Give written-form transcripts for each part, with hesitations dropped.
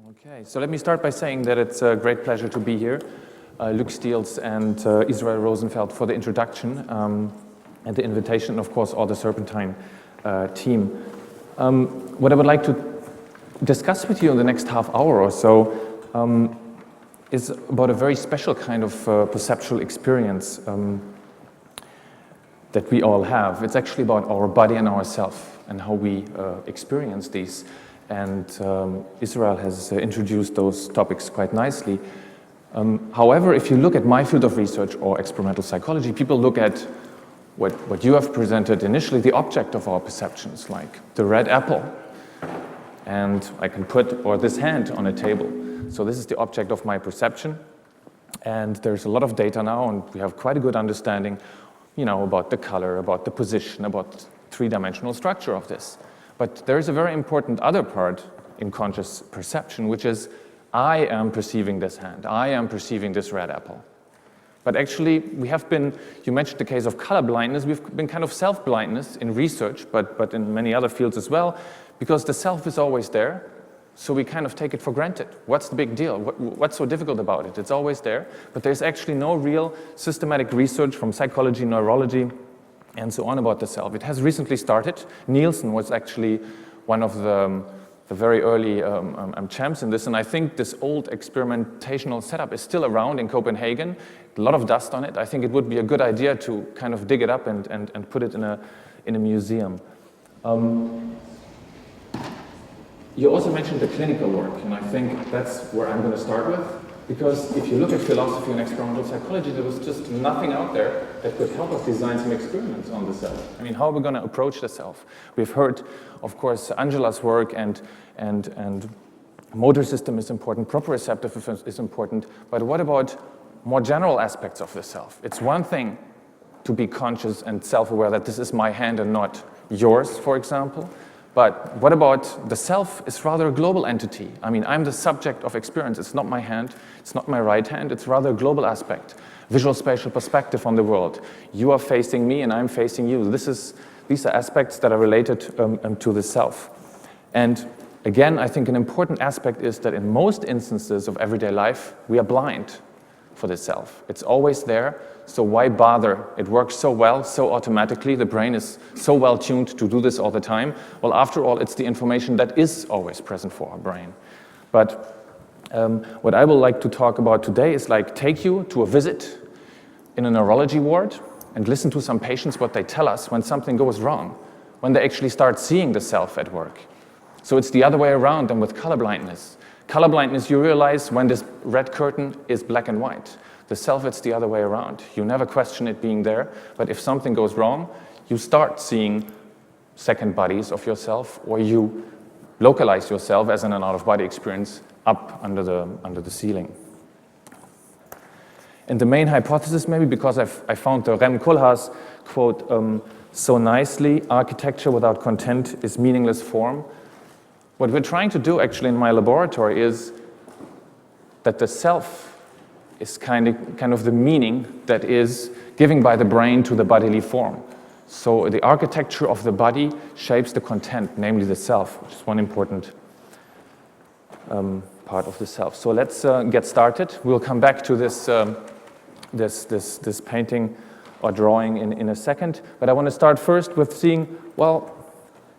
Okay, so let me start by saying that it's a great pleasure to be here. Luc Steels and Israel Rosenfeld for the introduction and the invitation, and of course all the Serpentine team. What I would like to discuss with you in the next half hour or so is about a very special kind of perceptual experience that we all have. It's actually about our body and ourself and how we experience these. And Israel has introduced those topics quite nicely. However, if you look at my field of research or experimental psychology, people look at what you have presented initially, the object of our perceptions, like the red apple. And I can put, or this hand on a table. So this is the object of my perception. And there's a lot of data now, and we have quite a good understanding, about the color, about the position, about three-dimensional structure of this. But there is a very important other part in conscious perception, which is I am perceiving this hand. I am perceiving this red apple. But actually, you mentioned the case of color blindness. We've been kind of self-blindness in research, but in many other fields as well, because the self is always there. So we kind of take it for granted. What's the big deal? What's so difficult about it? It's always there. But there's actually no real systematic research from psychology, neurology, and so on about the self. It has recently started. Nielsen was actually one of the very early champs in this, and I think this old experimentational setup is still around in Copenhagen. A lot of dust on it. I think it would be a good idea to kind of dig it up and put it in a museum. You also mentioned the clinical work, and I think that's where I'm going to start with. Because if you look at philosophy and experimental psychology, there was just nothing out there that could help us design some experiments on the self. I mean, how are we going to approach the self? We've heard, of course, Angela's work and motor system is important, proprioceptive is important, but what about more general aspects of the self? It's one thing to be conscious and self-aware that this is my hand and not yours, for example. But what about the self is rather a global entity. I mean, I'm the subject of experience. It's not my hand, it's not my right hand, it's rather a global aspect. Visual spatial perspective on the world. You are facing me and I'm facing you. These are aspects that are related to the self. And again, I think an important aspect is that in most instances of everyday life, we are blind for the self. It's always there. So why bother? It works so well, so automatically. The brain is so well tuned to do this all the time. Well, after all, it's the information that is always present for our brain. But what I would like to talk about today is take you to a visit in a neurology ward and listen to some patients what they tell us when something goes wrong, when they actually start seeing the self at work. So it's the other way around than with color blindness. Color blindness, you realize when this red curtain is black and white. The self, it's the other way around. You never question it being there, but if something goes wrong, you start seeing second bodies of yourself, or you localize yourself as in an out-of-body experience up under the ceiling. And the main hypothesis, maybe because I found the Rem Koolhaas quote so nicely, architecture without content is meaningless form. What we're trying to do actually in my laboratory is that the self is kind of the meaning that is given by the brain to the bodily form. So the architecture of the body shapes the content, namely the self, which is one important part of the self. So let's get started. We'll come back to this painting or drawing in a second. But I want to start first with seeing, well,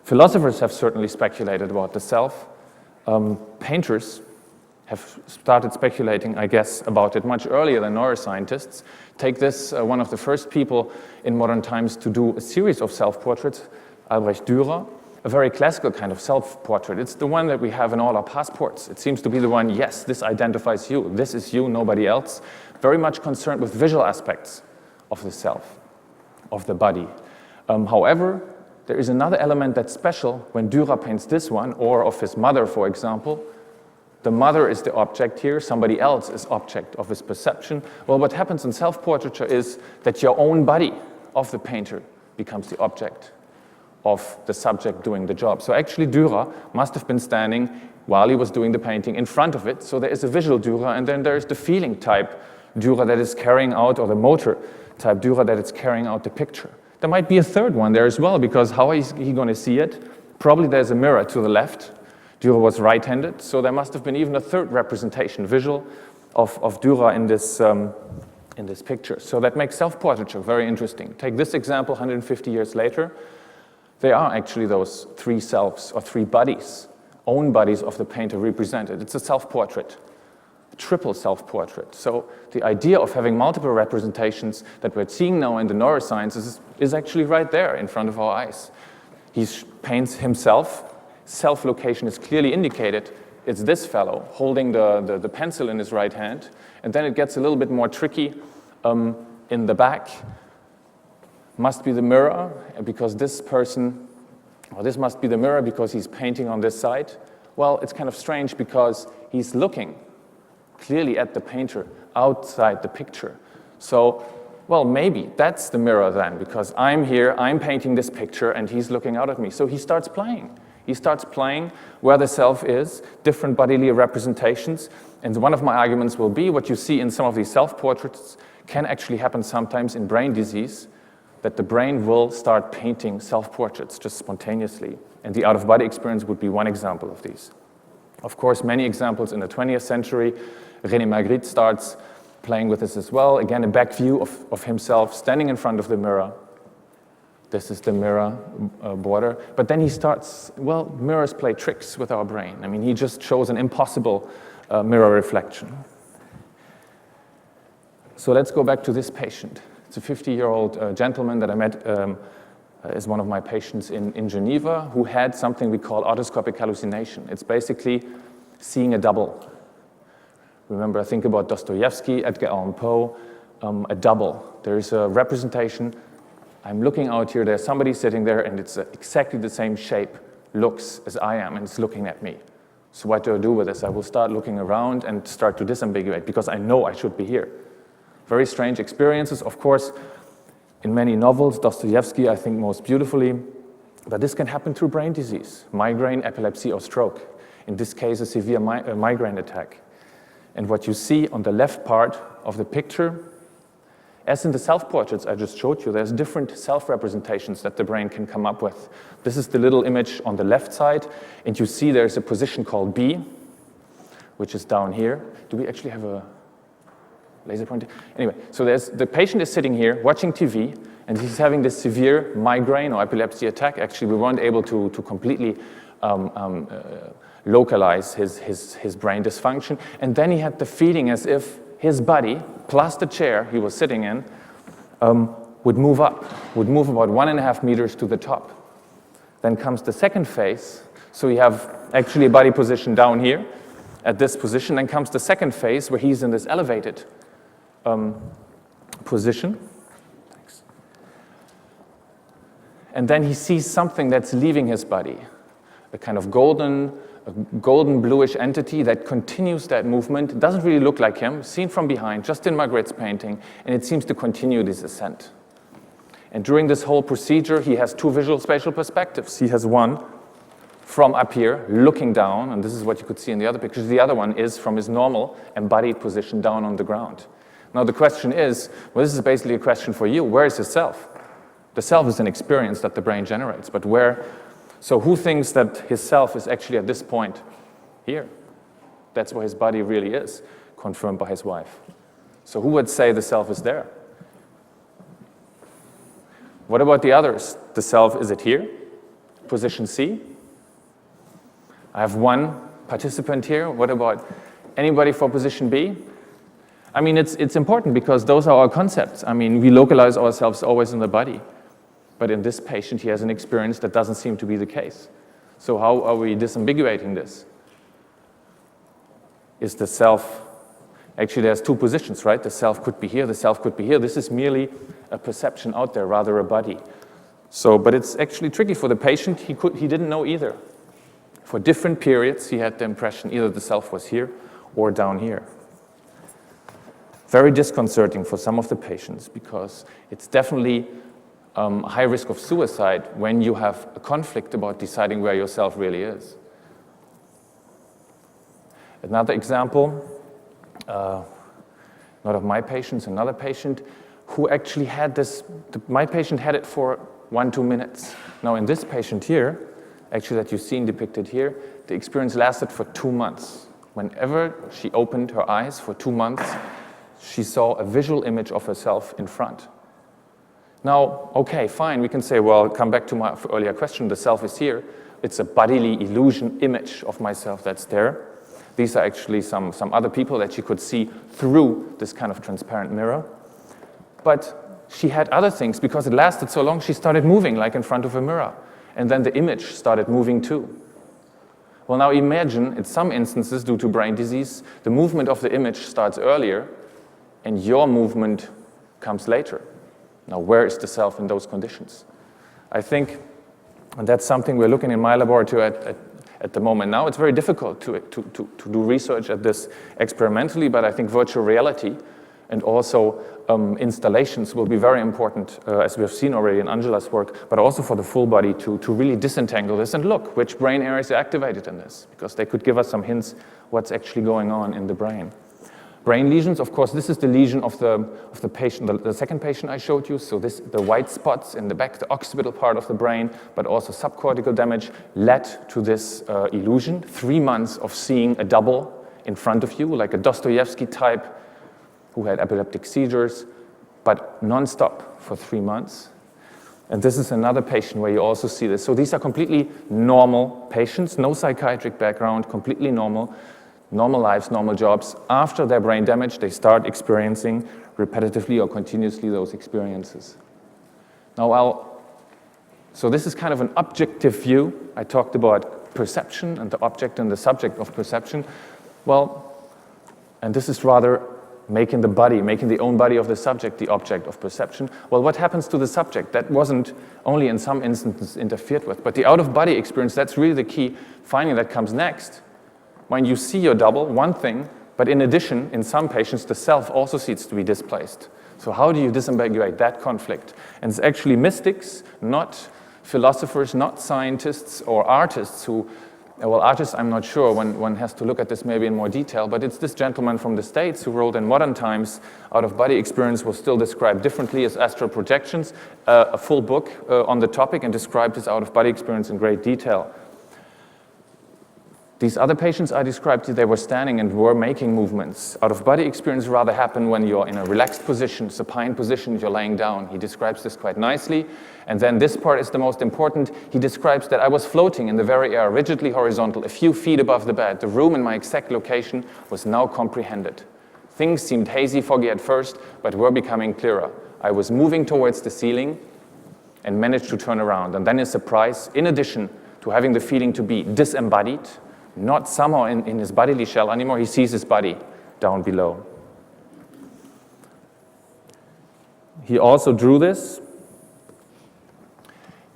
philosophers have certainly speculated about the self. Painters have started speculating, I guess, about it much earlier than neuroscientists. Take this, one of the first people in modern times to do a series of self-portraits, Albrecht Dürer, a very classical kind of self-portrait. It's the one that we have in all our passports. It seems to be the one, yes, this identifies you, this is you, nobody else. Very much concerned with visual aspects of the self, of the body. However, there is another element that's special when Dürer paints this one, or of his mother, for example. The mother is the object here, somebody else is object of his perception. Well, what happens in self-portraiture is that your own body of the painter becomes the object of the subject doing the job. So actually Dürer must have been standing while he was doing the painting in front of it. So there is a visual Dürer, and then there is the feeling type Dürer that is carrying out, or the motor type Dürer that is carrying out the picture. There might be a third one there as well, because how is he going to see it? Probably there's a mirror to the left. Dürer was right-handed, so there must have been even a third representation, visual, of Dürer in this picture. So that makes self-portraiture very interesting. Take this example 150 years later. They are actually those three selves, or three bodies, own bodies of the painter represented. It's a self-portrait, a triple self-portrait. So the idea of having multiple representations that we're seeing now in the neurosciences is actually right there in front of our eyes. He paints himself. Self-location is clearly indicated. It's this fellow holding the pencil in his right hand. And then it gets a little bit more tricky in the back. Must be the mirror, because this person, or this must be the mirror because he's painting on this side. Well, it's kind of strange because he's looking clearly at the painter outside the picture. So, well, maybe that's the mirror then, because I'm here, I'm painting this picture, and he's looking out at me. So he starts playing. He starts playing where the self is, different bodily representations. And one of my arguments will be what you see in some of these self-portraits can actually happen sometimes in brain disease, that the brain will start painting self-portraits just spontaneously. And the out-of-body experience would be one example of these. Of course, many examples in the 20th century. René Magritte starts playing with this as well. Again, a back view of himself standing in front of the mirror. This is the mirror border. But then he starts, well, mirrors play tricks with our brain. I mean, he just shows an impossible mirror reflection. So let's go back to this patient. It's a 50-year-old gentleman that I met as one of my patients in Geneva, who had something we call autoscopic hallucination. It's basically seeing a double. Remember, I think about Dostoevsky, Edgar Allan Poe, a double. There is a representation. I'm looking out here, there's somebody sitting there, and it's exactly the same shape, looks as I am, and it's looking at me. So what do I do with this? I will start looking around and start to disambiguate, because I know I should be here. Very strange experiences, of course, in many novels, Dostoevsky, I think, most beautifully, but this can happen through brain disease, migraine, epilepsy, or stroke. In this case, a severe migraine attack. And what you see on the left part of the picture, as in the self-portraits I just showed you, there's different self-representations that the brain can come up with. This is the little image on the left side, and you see there's a position called B, which is down here. Do we actually have a laser pointer? Anyway, so the patient is sitting here watching TV, and he's having this severe migraine or epilepsy attack. Actually, we weren't able to completely localize his brain dysfunction. And then he had the feeling as if his body, plus the chair he was sitting in, would move up, would move about 1.5 meters to the top. Then comes the second phase. So you have actually a body position down here at this position. Then comes the second phase where he's in this elevated position. Thanks. And then he sees something that's leaving his body, a kind of golden bluish entity that continues that movement. It doesn't really look like him, seen from behind, just in Magritte's painting, and it seems to continue this ascent. And during this whole procedure, he has two visual spatial perspectives. He has one from up here, looking down, and this is what you could see in the other pictures. The other one is from his normal embodied position down on the ground. Now the question is, well, this is basically a question for you. Where is his self? The self is an experience that the brain generates, but where? So who thinks that his self is actually at this point here? That's where his body really is, confirmed by his wife. So who would say the self is there? What about the others? The self, is it here? Position C? I have one participant here. What about anybody for position B? I mean, it's important because those are our concepts. I mean, we localize ourselves always in the body. But in this patient, he has an experience that doesn't seem to be the case. So how are we disambiguating this? Is the self, actually there's two positions, right? The self could be here, the self could be here. This is merely a perception out there, rather a body. So, but it's actually tricky for the patient. He didn't know either. For different periods, he had the impression either the self was here or down here. Very disconcerting for some of the patients because it's definitely a high risk of suicide when you have a conflict about deciding where yourself really is. Another example, not of my patients, another patient who actually had this, my patient had it for 1-2 minutes. Now in this patient here, actually that you've seen depicted here, the experience lasted for 2 months. Whenever she opened her eyes for 2 months, she saw a visual image of herself in front. Now, okay, fine, we can say, well, come back to my earlier question, the self is here. It's a bodily illusion image of myself that's there. These are actually some other people that she could see through this kind of transparent mirror. But she had other things. Because it lasted so long, she started moving, like in front of a mirror. And then the image started moving too. Well, now imagine, in some instances, due to brain disease, the movement of the image starts earlier, and your movement comes later. Now, where is the self in those conditions? I think, and that's something we're looking in my laboratory at the moment now. It's very difficult to do research at this experimentally, but I think virtual reality and also installations will be very important, as we have seen already in Angela's work, but also for the full body to really disentangle this and look which brain areas are activated in this, because they could give us some hints what's actually going on in the brain. Brain lesions, of course, this is the lesion of the patient, the second patient I showed you. So the white spots in the back, the occipital part of the brain, but also subcortical damage led to this illusion. 3 months of seeing a double in front of you, like a Dostoevsky type who had epileptic seizures, but non-stop for 3 months. And this is another patient where you also see this. So these are completely normal patients, no psychiatric background, completely normal lives, normal jobs. After their brain damage, they start experiencing repetitively or continuously those experiences. Now, so this is kind of an objective view. I talked about perception and the object and the subject of perception. Well, and this is rather making the own body of the subject the object of perception. Well, what happens to the subject? That wasn't only in some instances interfered with, but the out-of-body experience, that's really the key finding that comes next. When you see your double, one thing, but in addition, in some patients, the self also seems to be displaced. So how do you disambiguate that conflict? And it's actually mystics, not philosophers, not scientists or artists who, well, artists, I'm not sure, one has to look at this maybe in more detail, but it's this gentleman from the States who wrote in modern times, out-of-body experience was still described differently as astral projections, a full book on the topic, and described his out-of-body experience in great detail. These other patients I described, they were standing and were making movements. Out-of-body experience rather happen when you're in a relaxed position, supine position, you're laying down. He describes this quite nicely. And then this part is the most important. He describes that I was floating in the very air, rigidly horizontal, a few feet above the bed. The room in my exact location was now comprehended. Things seemed hazy, foggy at first, but were becoming clearer. I was moving towards the ceiling and managed to turn around. And then a surprise, in addition to having the feeling to be disembodied, not somehow in his bodily shell anymore, he sees his body down below. He also drew this,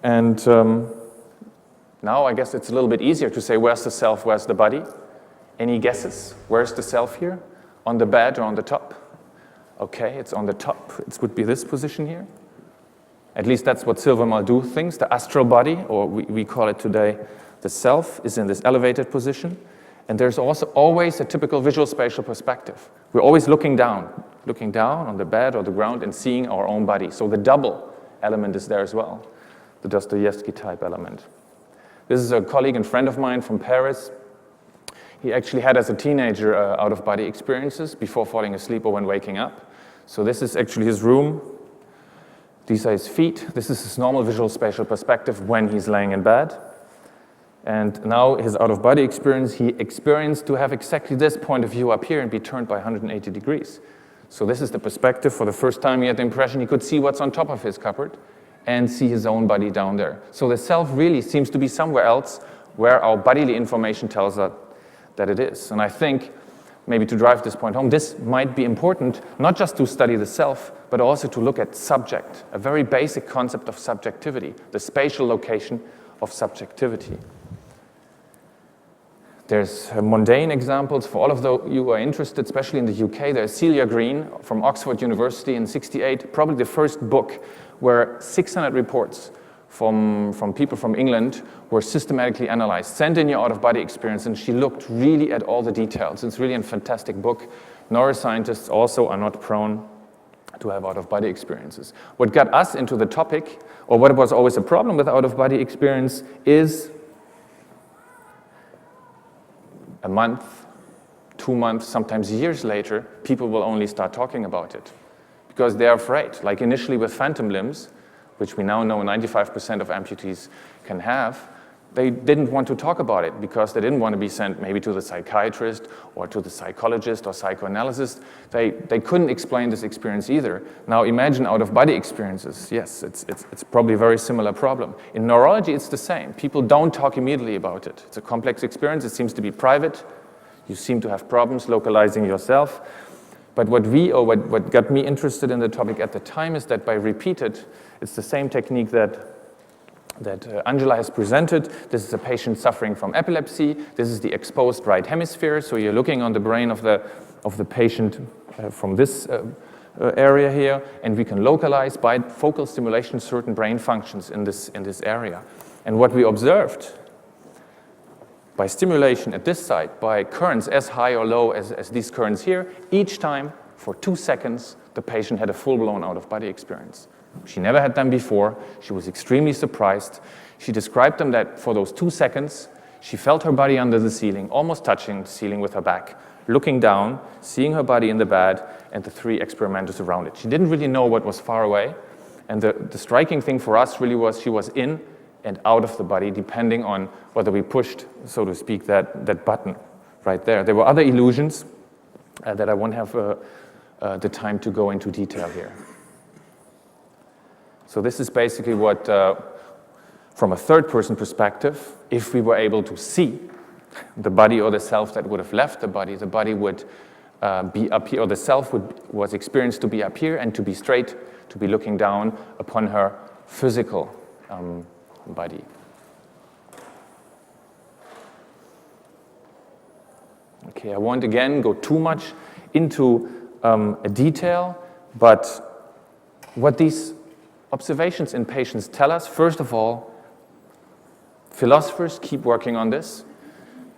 and now I guess it's a little bit easier to say where's the self, where's the body. Any guesses? Where's the self here? On the bed or on the top? Okay, it's on the top. It would be this position here. At least that's what Sylvan Muldoon thinks, the astral body, or we call it today the self, is in this elevated position. And there's also always a typical visual spatial perspective. We're always looking down on the bed or the ground and seeing our own body. So the double element is there as well, the Dostoevsky type element. This is a colleague and friend of mine from Paris. He actually had, as a teenager, out-of-body experiences before falling asleep or when waking up. So this is actually his room. These are his feet. This is his normal visual spatial perspective when he's laying in bed. And now his out-of-body experience, he experienced to have exactly this point of view up here and be turned by 180 degrees. So this is the perspective. For the first time, he had the impression he could see what's on top of his cupboard and see his own body down there. So the self really seems to be somewhere else where our bodily information tells us that it is. And I think, maybe to drive this point home, this might be important, not just to study the self, but also to look at subject, a very basic concept of subjectivity, the spatial location of subjectivity. There's mundane examples for all of you who are interested, especially in the UK. There's Celia Green from Oxford University in '68, probably the first book where 600 reports from people from England were systematically analyzed. Send in your out-of-body experience, and she looked really at all the details. It's really a fantastic book. Neuroscientists also are not prone to have out-of-body experiences. What got us into the topic, or what was always a problem with out-of-body experience, is a month, 2 months, sometimes years later, people will only start talking about it because they're afraid. Like initially with phantom limbs, which we now know 95% of amputees can have, they didn't want to talk about it because they didn't want to be sent maybe to the psychiatrist or to the psychologist or psychoanalyst. They couldn't explain this experience either. Now imagine out-of-body experiences. Yes, it's probably a very similar problem. In neurology, it's the same. People don't talk immediately about it. It's a complex experience. It seems to be private. You seem to have problems localizing yourself. But what got me interested in the topic at the time is that by repeated, it's the same technique that Angela has presented. This is a patient suffering from epilepsy. This is the exposed right hemisphere. So you're looking on the brain of the patient from this area here, and we can localize by focal stimulation certain brain functions in this area. And what we observed by stimulation at this site, by currents as high or low as these currents here, each time for 2 seconds, the patient had a full-blown out-of-body experience. She never had them before. She was extremely surprised. She described them that for those 2 seconds, she felt her body under the ceiling, almost touching the ceiling with her back, looking down, seeing her body in the bed, and the 3 experimenters around it. She didn't really know what was far away. And the striking thing for us really was she was in and out of the body, depending on whether we pushed, so to speak, that button right there. There were other illusions that I won't have the time to go into detail here. So this is basically what, from a third-person perspective, if we were able to see the body or the self that would have left the body would be up here, or the self was experienced to be up here and to be straight, to be looking down upon her physical body. Okay, I won't again go too much into a detail, but what these observations in patients tell us, first of all, philosophers keep working on this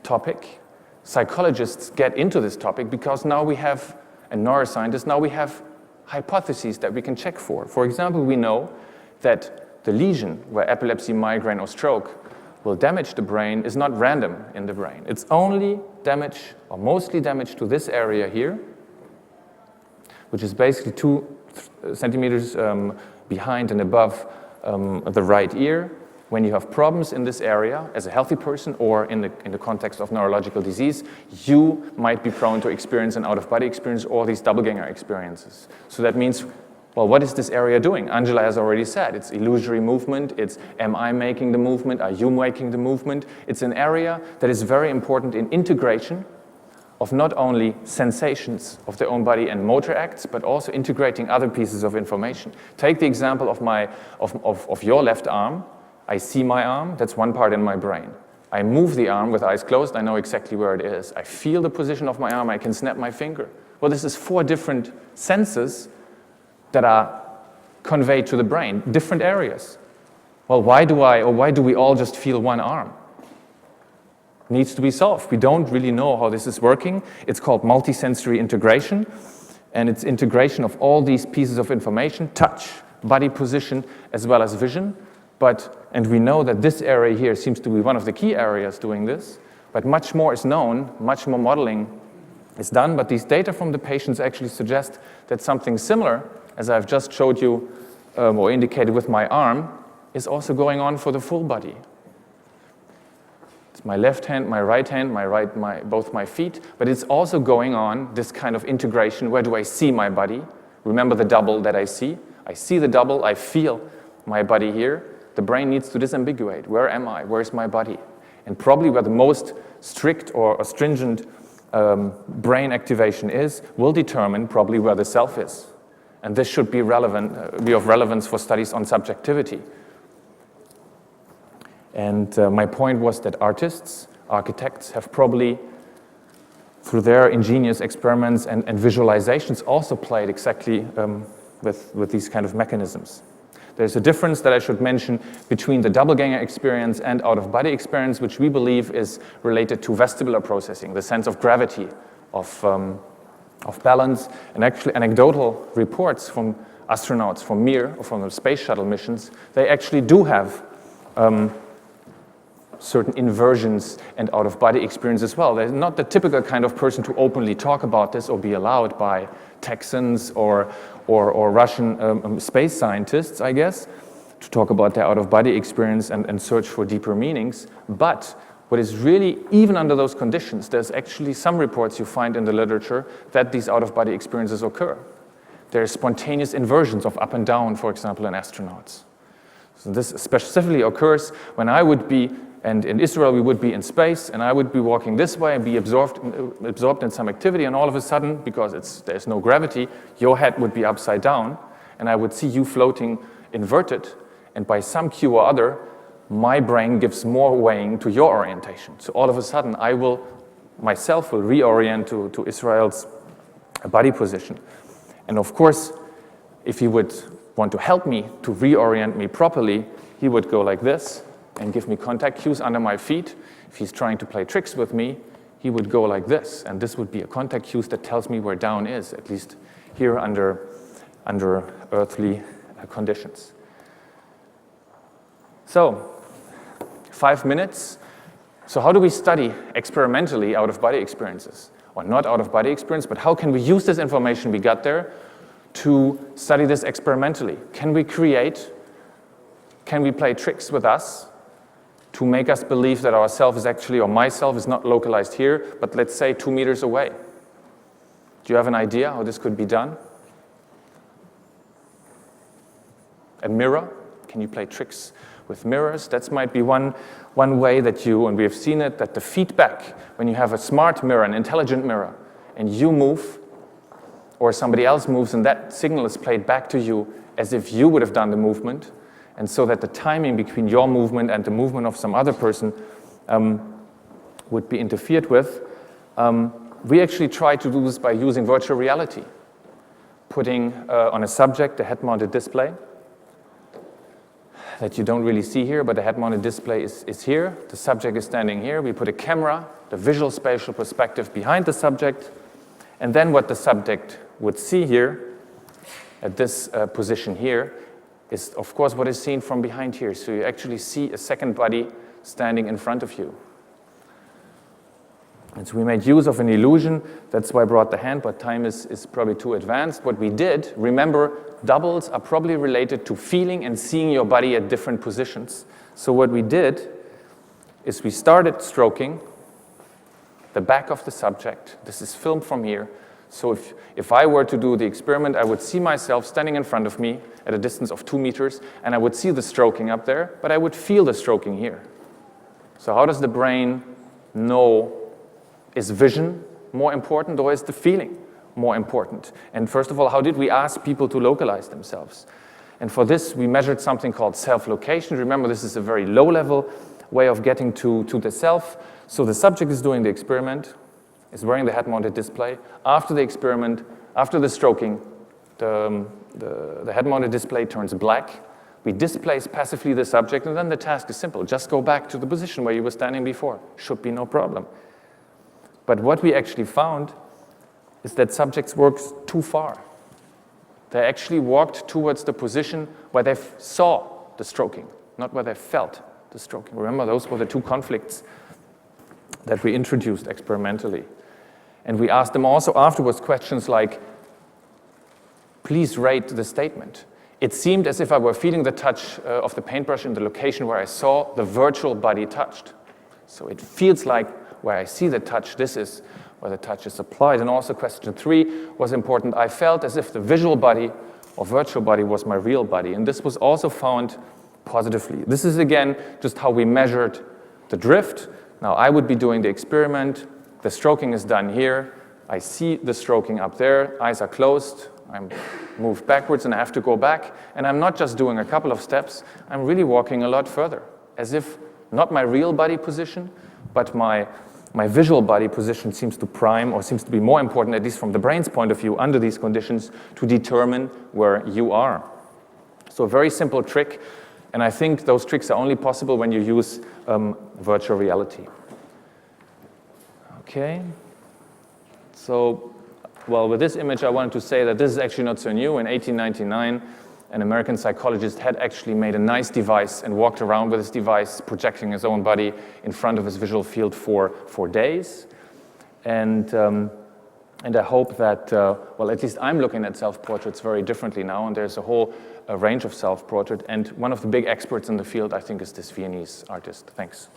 topic. Psychologists get into this topic because now we have, and neuroscientists, now we have hypotheses that we can check for. For example, we know that the lesion where epilepsy, migraine, or stroke will damage the brain is not random in the brain. It's only damage, or mostly damage, to this area here, which is basically 2 centimeters behind and above the right ear. When you have problems in this area as a healthy person or in the context of neurological disease, you might be prone to experience an out-of-body experience or these doppelganger experiences. So that means, well, what is this area doing? Angela has already said it's illusory movement. It's, am I making the movement? Are you making the movement? It's an area that is very important in integration of not only sensations of their own body and motor acts, but also integrating other pieces of information. Take the example of your left arm. I see my arm, that's one part in my brain. I move the arm with eyes closed, I know exactly where it is. I feel the position of my arm, I can snap my finger. Well, this is 4 different senses that are conveyed to the brain, different areas. Well, why do we all just feel one arm? Needs to be solved. We don't really know how this is working. It's called multisensory integration, and it's integration of all these pieces of information, touch, body position, as well as vision. And we know that this area here seems to be one of the key areas doing this, but much more is known, much more modeling is done, but these data from the patients actually suggest that something similar, as I've just showed you or indicated with my arm, is also going on for the full body. It's my left hand, my right hand, both my feet, but it's also going on, this kind of integration. Where do I see my body? Remember the double that I see? I see the double, I feel my body here. The brain needs to disambiguate. Where am I? Where is my body? And probably where the most strict or stringent brain activation is will determine probably where the self is. And this should be of relevance for studies on subjectivity. And my point was that artists, architects have probably, through their ingenious experiments and visualizations, also played exactly with these kind of mechanisms. There's a difference that I should mention between the doppelganger experience and out-of-body experience, which we believe is related to vestibular processing, the sense of gravity, of balance. And actually anecdotal reports from astronauts from Mir, or from the space shuttle missions, they actually do have certain inversions and out-of-body experience as well. They're not the typical kind of person to openly talk about this or be allowed by Texans or Russian space scientists, I guess, to talk about their out-of-body experience and search for deeper meanings. But what is really, even under those conditions, there's actually some reports you find in the literature that these out-of-body experiences occur. There are spontaneous inversions of up and down, for example, in astronauts. So this specifically occurs when I would be, and in Israel we would be in space, and I would be walking this way and be absorbed in some activity, and all of a sudden, because there's no gravity, your head would be upside down, and I would see you floating inverted, and by some cue or other, my brain gives more weighing to your orientation. So all of a sudden, I myself will reorient to Israel's body position. And of course, if he would want to help me to reorient me properly, he would go like this and give me contact cues under my feet. If he's trying to play tricks with me, he would go like this, and this would be a contact cue that tells me where down is, at least here under earthly conditions. So, 5 minutes. So how do we study experimentally out-of-body experiences? Or not out-of-body experience, but how can we use this information we got there to study this experimentally? Can we play tricks with us to make us believe that ourself is actually, or myself is not localized here, but let's say 2 meters away? Do you have an idea how this could be done? A mirror? Can you play tricks with mirrors? That might be one way that and we have seen it, that the feedback, when you have a smart mirror, an intelligent mirror, and you move, or somebody else moves, and that signal is played back to you as if you would have done the movement, and so that the timing between your movement and the movement of some other person would be interfered with. We actually try to do this by using virtual reality, putting on a subject a head-mounted display that you don't really see here, but the head-mounted display is here. The subject is standing here. We put a camera, the visual spatial perspective behind the subject, and then what the subject would see here at this position here is, of course, what is seen from behind here. So you actually see a second body standing in front of you. And so we made use of an illusion. That's why I brought the hand, but time is probably too advanced. What we did, remember, doubles are probably related to feeling and seeing your body at different positions. So what we did is we started stroking the back of the subject. This is filmed from here. So if I were to do the experiment, I would see myself standing in front of me at a distance of 2 meters, and I would see the stroking up there, but I would feel the stroking here. So how does the brain know? Is vision more important, or is the feeling more important? And first of all, how did we ask people to localize themselves? And for this, we measured something called self-location. Remember, this is a very low-level way of getting to the self. So the subject is doing the experiment, is wearing the head-mounted display. After the experiment, after the stroking, the head-mounted display turns black. We displace passively the subject, and then the task is simple. Just go back to the position where you were standing before. Should be no problem. But what we actually found is that subjects worked too far. They actually walked towards the position where they saw the stroking, not where they felt the stroking. Remember, those were the two conflicts that we introduced experimentally. And we asked them also afterwards questions like, please rate the statement. It seemed as if I were feeling the touch of the paintbrush in the location where I saw the virtual body touched. So it feels like where I see the touch, this is where the touch is applied. And also question 3 was important. I felt as if the visual body or virtual body was my real body. And this was also found positively. This is, again, just how we measured the drift. Now, I would be doing the experiment. The stroking is done here. I see the stroking up there. Eyes are closed. I'm moved backwards, and I have to go back. And I'm not just doing a couple of steps. I'm really walking a lot further, as if not my real body position, but my visual body position seems to prime, or seems to be more important, at least from the brain's point of view, under these conditions, to determine where you are. So a very simple trick, and I think those tricks are only possible when you use virtual reality. Okay. So, well, with this image, I wanted to say that this is actually not so new. In 1899, an American psychologist, had actually made a nice device and walked around with his device, projecting his own body in front of his visual field for days. And I hope that, well, at least I'm looking at self-portraits very differently now, and there's a whole range of self-portrait. And one of the big experts in the field, I think, is this Viennese artist. Thanks.